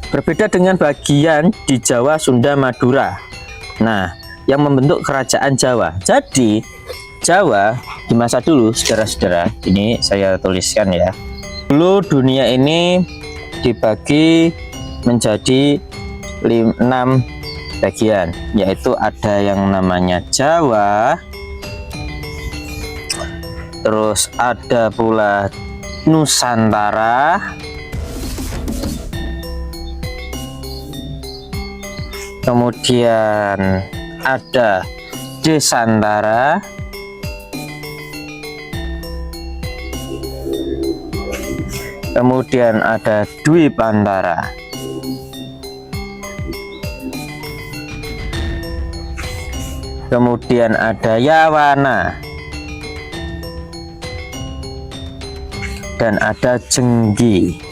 Berbeda dengan bagian di Jawa, Sunda, Madura. Nah, yang membentuk kerajaan Jawa. Jadi, Jawa di masa dulu, saudara-saudara, ini saya tuliskan ya. Dulu dunia ini dibagi menjadi 6 bagian, yaitu ada yang namanya Jawa, terus ada pula Nusantara, kemudian ada Desantara, kemudian ada Dwipantara, kemudian ada Yawana, dan ada Jenggi.